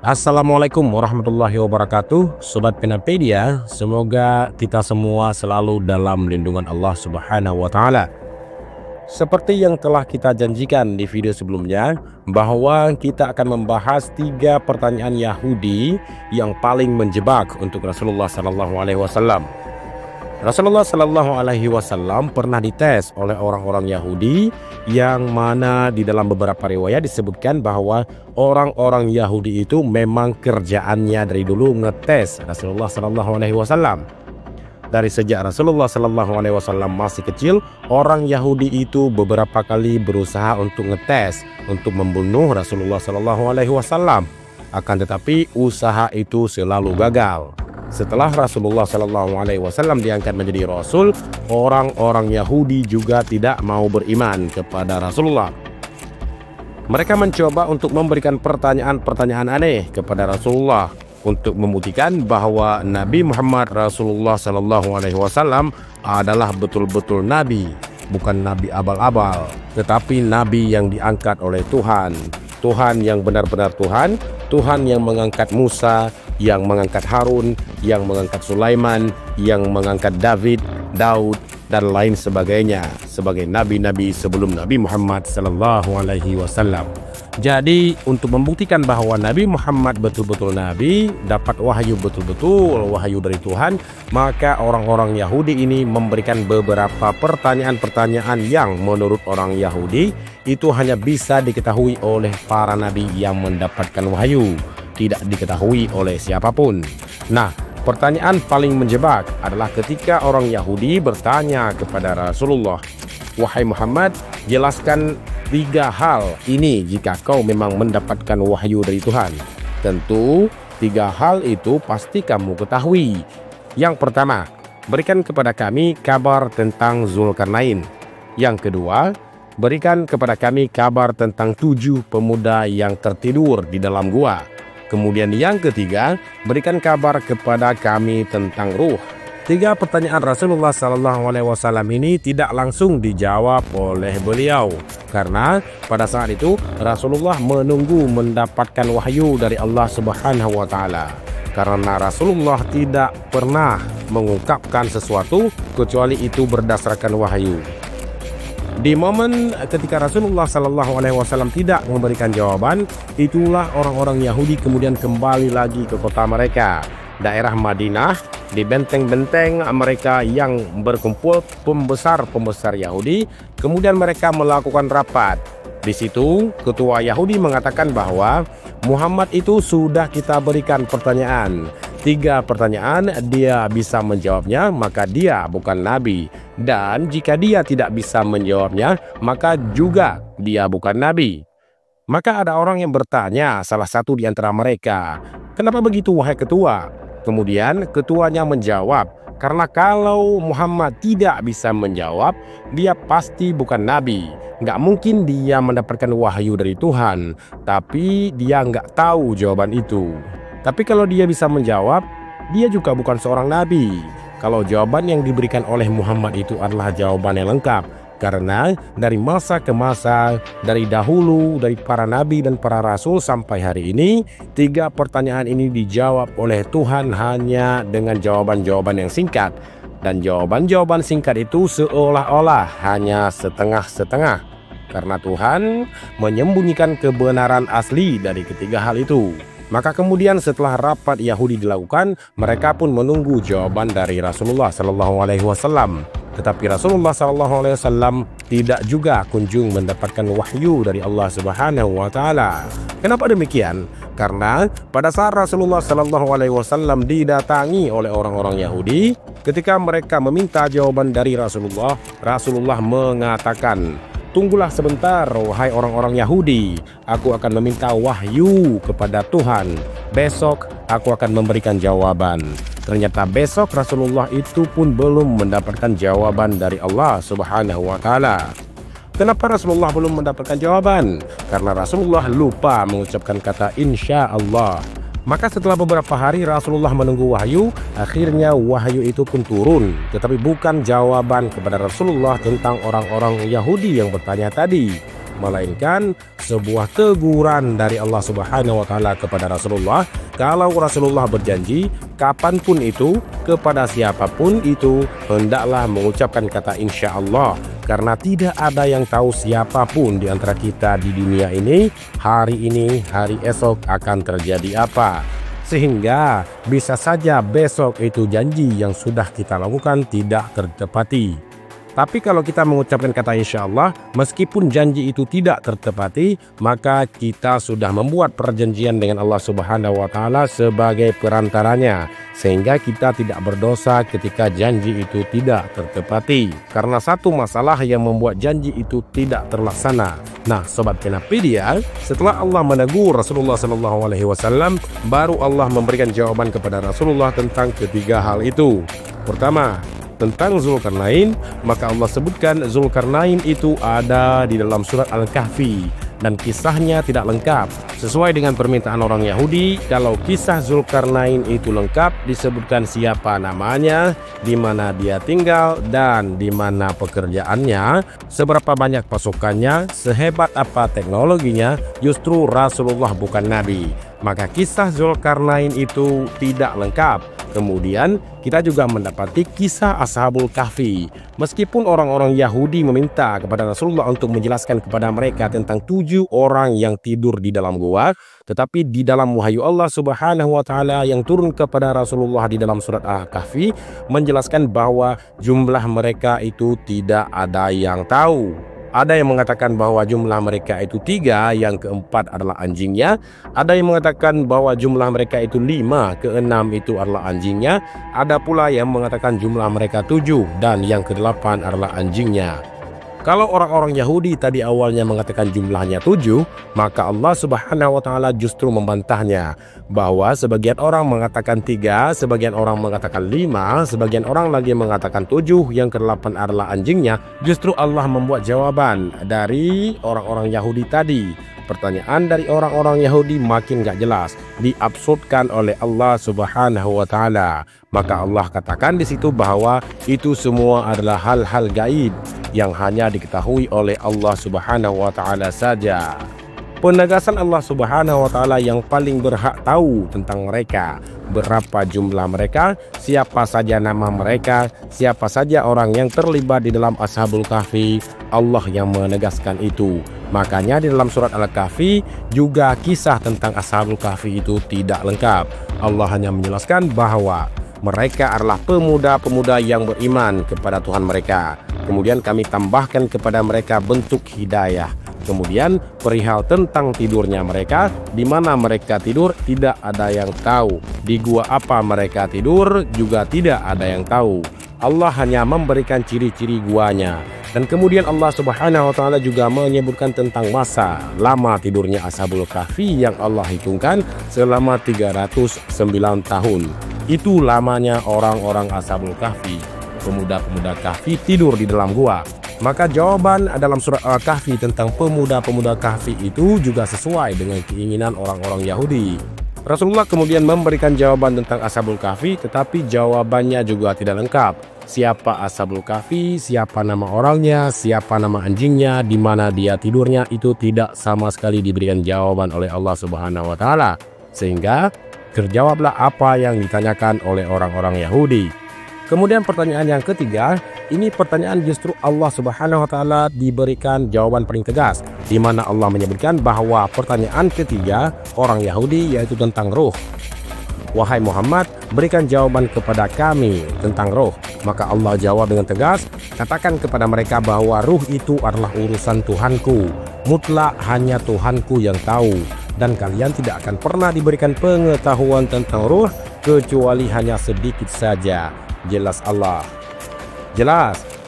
Assalamualaikum warahmatullahi wabarakatuh, Sobat Penapedia. Semoga kita semua selalu dalam lindungan Allah Subhanahu wa Ta'ala. Seperti yang telah kita janjikan di video sebelumnya, bahwa kita akan membahas 3 pertanyaan Yahudi yang paling menjebak untuk Rasulullah SAW. Rasulullah SAW pernah dites oleh orang-orang Yahudi, yang mana di dalam beberapa riwayat disebutkan bahwa orang-orang Yahudi itu memang kerjaannya dari dulu ngetes Rasulullah SAW. Dari sejak Rasulullah SAW masih kecil, orang Yahudi itu beberapa kali berusaha untuk ngetes, untuk membunuh Rasulullah SAW. Akan tetapi usaha itu selalu gagal. Setelah Rasulullah SAW diangkat menjadi Rasul, orang-orang Yahudi juga tidak mau beriman kepada Rasulullah. Mereka mencoba untuk memberikan pertanyaan-pertanyaan aneh kepada Rasulullah untuk membuktikan bahwa Nabi Muhammad Rasulullah SAW adalah betul-betul Nabi, bukan Nabi abal-abal, tetapi Nabi yang diangkat oleh Tuhan. Tuhan yang benar-benar Tuhan, Tuhan yang mengangkat Musa, yang mengangkat Harun, yang mengangkat Sulaiman, yang mengangkat Daud, dan lain sebagainya sebagai nabi-nabi sebelum Nabi Muhammad SAW. Jadi untuk membuktikan bahwa Nabi Muhammad betul-betul Nabi, dapat wahyu betul-betul wahyu dari Tuhan, maka orang-orang Yahudi ini memberikan beberapa pertanyaan-pertanyaan yang menurut orang Yahudi itu hanya bisa diketahui oleh para nabi yang mendapatkan wahyu, tidak diketahui oleh siapapun. Nah, pertanyaan paling menjebak adalah ketika orang Yahudi bertanya kepada Rasulullah, "Wahai Muhammad, jelaskan 3 hal ini jika kau memang mendapatkan wahyu dari Tuhan." Tentu 3 hal itu pasti kamu ketahui. Yang pertama, berikan kepada kami kabar tentang Zulkarnain. Yang kedua, berikan kepada kami kabar tentang 7 pemuda yang tertidur di dalam gua. Kemudian yang ketiga, berikan kabar kepada kami tentang ruh. 3 pertanyaan Rasulullah SAW ini tidak langsung dijawab oleh beliau, karena pada saat itu Rasulullah menunggu mendapatkan wahyu dari Allah Subhanahu wa Ta'ala. Karena Rasulullah tidak pernah mengungkapkan sesuatu kecuali itu berdasarkan wahyu. Di momen ketika Rasulullah SAW tidak memberikan jawaban, itulah orang-orang Yahudi kemudian kembali lagi ke kota mereka, daerah Madinah, di benteng-benteng mereka yang berkumpul pembesar-pembesar Yahudi. Kemudian mereka melakukan rapat. Di situ ketua Yahudi mengatakan bahwa Muhammad itu sudah kita berikan pertanyaan. 3 pertanyaan, dia bisa menjawabnya, maka dia bukan nabi. Dan jika dia tidak bisa menjawabnya, maka juga dia bukan nabi. Maka ada orang yang bertanya, salah satu di antara mereka, "Kenapa begitu wahai ketua?" Kemudian ketuanya menjawab, "Karena kalau Muhammad tidak bisa menjawab, dia pasti bukan nabi. Nggak mungkin dia mendapatkan wahyu dari Tuhan, tapi dia nggak tahu jawaban itu. Tapi kalau dia bisa menjawab, dia juga bukan seorang nabi. Kalau jawaban yang diberikan oleh Muhammad itu adalah jawaban yang lengkap, karena dari masa ke masa, dari dahulu, dari para nabi dan para rasul sampai hari ini, 3 pertanyaan ini dijawab oleh Tuhan hanya dengan jawaban-jawaban yang singkat. Dan jawaban-jawaban singkat itu seolah-olah hanya setengah-setengah, karena Tuhan menyembunyikan kebenaran asli dari ketiga hal itu. Maka kemudian setelah rapat Yahudi dilakukan, mereka pun menunggu jawaban dari Rasulullah SAW. Tetapi Rasulullah SAW tidak juga kunjung mendapatkan wahyu dari Allah Subhanahu wa Ta'ala. Kenapa demikian? Karena pada saat Rasulullah SAW didatangi oleh orang-orang Yahudi, ketika mereka meminta jawaban dari Rasulullah, Rasulullah mengatakan, "Tunggulah sebentar, wahai orang-orang Yahudi. Aku akan meminta wahyu kepada Tuhan. Besok aku akan memberikan jawaban." Ternyata besok Rasulullah itu pun belum mendapatkan jawaban dari Allah Subhanahu wa Ta'ala. Kenapa Rasulullah belum mendapatkan jawaban? Karena Rasulullah lupa mengucapkan kata insya Allah. Maka setelah beberapa hari Rasulullah menunggu wahyu, akhirnya wahyu itu pun turun. Tetapi bukan jawaban kepada Rasulullah tentang orang-orang Yahudi yang bertanya tadi. melainkan sebuah teguran dari Allah Subhanahu wa Ta'ala kepada Rasulullah. Kalau Rasulullah berjanji kapanpun itu kepada siapapun itu, hendaklah mengucapkan kata insya Allah, karena tidak ada yang tahu siapapun di antara kita di dunia ini hari ini, hari esok akan terjadi apa. Sehingga bisa saja besok itu janji yang sudah kita lakukan tidak tertepati. Tapi kalau kita mengucapkan kata insya Allah, meskipun janji itu tidak tertepati, maka kita sudah membuat perjanjian dengan Allah Subhanahu wa Ta'ala sebagai perantaranya, sehingga kita tidak berdosa ketika janji itu tidak tertepati. Karena satu masalah yang membuat janji itu tidak terlaksana. Nah, Sobat Penapedia, setelah Allah menegur Rasulullah SAW, baru Allah memberikan jawaban kepada Rasulullah tentang ketiga hal itu. Pertama, tentang Zulkarnain, maka Allah sebutkan Zulkarnain itu ada di dalam surat Al-Kahfi dan kisahnya tidak lengkap. Sesuai dengan permintaan orang Yahudi, kalau kisah Zulkarnain itu lengkap, disebutkan siapa namanya, di mana dia tinggal, dan di mana pekerjaannya, seberapa banyak pasukannya, sehebat apa teknologinya, justru Rasulullah bukan Nabi. Maka kisah Zulkarnain itu tidak lengkap. Kemudian kita juga mendapati kisah Ashabul Kahfi. Meskipun orang-orang Yahudi meminta kepada Rasulullah untuk menjelaskan kepada mereka tentang 7 orang yang tidur di dalam gua, tetapi di dalam wahyu Allah Subhanahu wa Ta'ala yang turun kepada Rasulullah di dalam surat Al-Kahfi menjelaskan bahwa jumlah mereka itu tidak ada yang tahu. Ada yang mengatakan bahwa jumlah mereka itu 3, yang keempat adalah anjingnya. Ada yang mengatakan bahwa jumlah mereka itu 5, keenam itu adalah anjingnya. Ada pula yang mengatakan jumlah mereka 7 dan yang ke-8 adalah anjingnya. Kalau orang-orang Yahudi tadi awalnya mengatakan jumlahnya 7, maka Allah Subhanahu wa Ta'ala justru membantahnya bahwa sebagian orang mengatakan 3, sebagian orang mengatakan 5, sebagian orang lagi mengatakan 7, yang ke-8 adalah anjingnya. Justru Allah membuat jawaban dari orang-orang Yahudi tadi. Pertanyaan dari orang-orang Yahudi makin gak jelas, diabsurdkan oleh Allah Subhanahu wa Ta'ala. Maka Allah katakan di situ bahwa itu semua adalah hal-hal gaib yang hanya diketahui oleh Allah Subhanahu wa Ta'ala saja. Penegasan Allah Subhanahu wa Ta'ala yang paling berhak tahu tentang mereka, berapa jumlah mereka, siapa saja nama mereka, siapa saja orang yang terlibat di dalam Ashabul Kahfi, Allah yang menegaskan itu. Makanya di dalam surat Al-Kahfi juga kisah tentang Ashabul Kahfi itu tidak lengkap. Allah hanya menjelaskan bahwa mereka adalah pemuda-pemuda yang beriman kepada Tuhan mereka. Kemudian kami tambahkan kepada mereka bentuk hidayah. Kemudian perihal tentang tidurnya mereka, di mana mereka tidur tidak ada yang tahu. Di gua apa mereka tidur juga tidak ada yang tahu. Allah hanya memberikan ciri-ciri guanya. Dan kemudian Allah Subhanahu wa Ta'ala juga menyebutkan tentang masa lama tidurnya Ashabul Kahfi yang Allah hitungkan selama 309 tahun. Itu lamanya orang-orang Ashabul Kahfi, pemuda-pemuda Kahfi tidur di dalam gua. Maka jawaban dalam surat Al-Kahfi tentang pemuda-pemuda Kahfi itu juga sesuai dengan keinginan orang-orang Yahudi. Rasulullah kemudian memberikan jawaban tentang Ashabul Kahfi, tetapi jawabannya juga tidak lengkap. Siapa Ashabul Kahfi, siapa nama orangnya, siapa nama anjingnya, di mana dia tidurnya, itu tidak sama sekali diberikan jawaban oleh Allah Subhanahu wa Ta'ala. Sehingga terjawablah apa yang ditanyakan oleh orang-orang Yahudi. Kemudian pertanyaan yang ketiga, ini pertanyaan justru Allah Subhanahu wa Ta'ala diberikan jawaban paling tegas, di mana Allah menyebutkan bahwa pertanyaan ketiga orang Yahudi yaitu tentang ruh. Wahai Muhammad, berikan jawaban kepada kami tentang ruh. Maka Allah jawab dengan tegas, katakan kepada mereka bahwa ruh itu adalah urusan Tuhanku. Mutlak hanya Tuhanku yang tahu. Dan kalian tidak akan pernah diberikan pengetahuan tentang ruh kecuali hanya sedikit saja. Jelas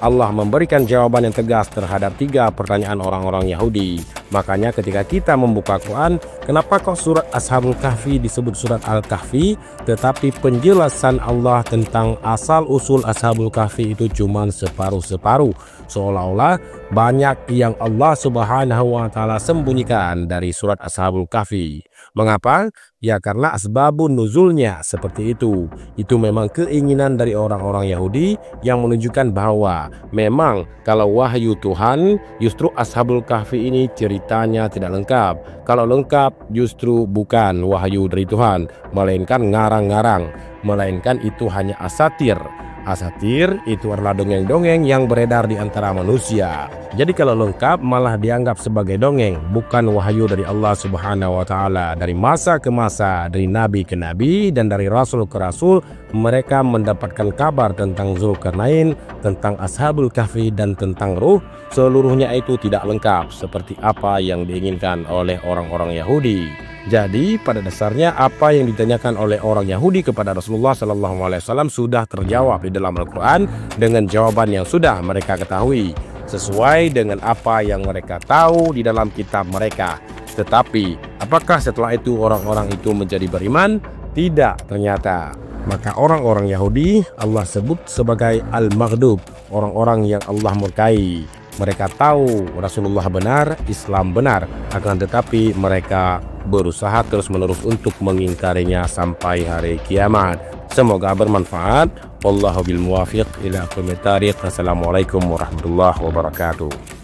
Allah memberikan jawaban yang tegas terhadap 3 pertanyaan orang-orang Yahudi. Makanya ketika kita membuka Quran, kenapa kok surat Ashabul Kahfi disebut surat Al-Kahfi, tetapi penjelasan Allah tentang asal-usul Ashabul Kahfi itu cuma separuh-separuh, seolah-olah banyak yang Allah Subhanahu wa Ta'ala sembunyikan dari surat Ashabul Kahfi. Mengapa? Ya karena asbabun nuzulnya seperti itu. Itu memang keinginan dari orang-orang Yahudi yang menunjukkan bahwa Memang kalau wahyu Tuhan, justru Ashabul Kahfi ini ceritanya tidak lengkap. Kalau lengkap justru bukan wahyu dari Tuhan, melainkan ngarang-ngarang, melainkan itu hanya asatir. Asatir itu adalah dongeng-dongeng yang beredar di antara manusia. Jadi kalau lengkap malah dianggap sebagai dongeng, bukan wahyu dari Allah Subhanahu wa taala. Dari masa ke masa, dari nabi ke nabi dan dari rasul ke rasul, mereka mendapatkan kabar tentang Zulkarnain, tentang Ashabul Kahfi dan tentang Ruh. Seluruhnya itu tidak lengkap seperti apa yang diinginkan oleh orang-orang Yahudi. Jadi pada dasarnya apa yang ditanyakan oleh orang Yahudi kepada Rasulullah SAW sudah terjawab di dalam Al-Quran dengan jawaban yang sudah mereka ketahui, sesuai dengan apa yang mereka tahu di dalam kitab mereka. Tetapi apakah setelah itu orang-orang itu menjadi beriman? Tidak ternyata. Maka orang-orang Yahudi Allah sebut sebagai Al-Maghdub, orang-orang yang Allah murkai. Mereka tahu Rasulullah benar, Islam benar, akan tetapi mereka berusaha terus-menerus untuk mengingkarinya sampai hari kiamat. Semoga bermanfaat. Wallahu bil muwafiq ila aqwamit thariq. Assalamualaikum warahmatullahi wabarakatuh.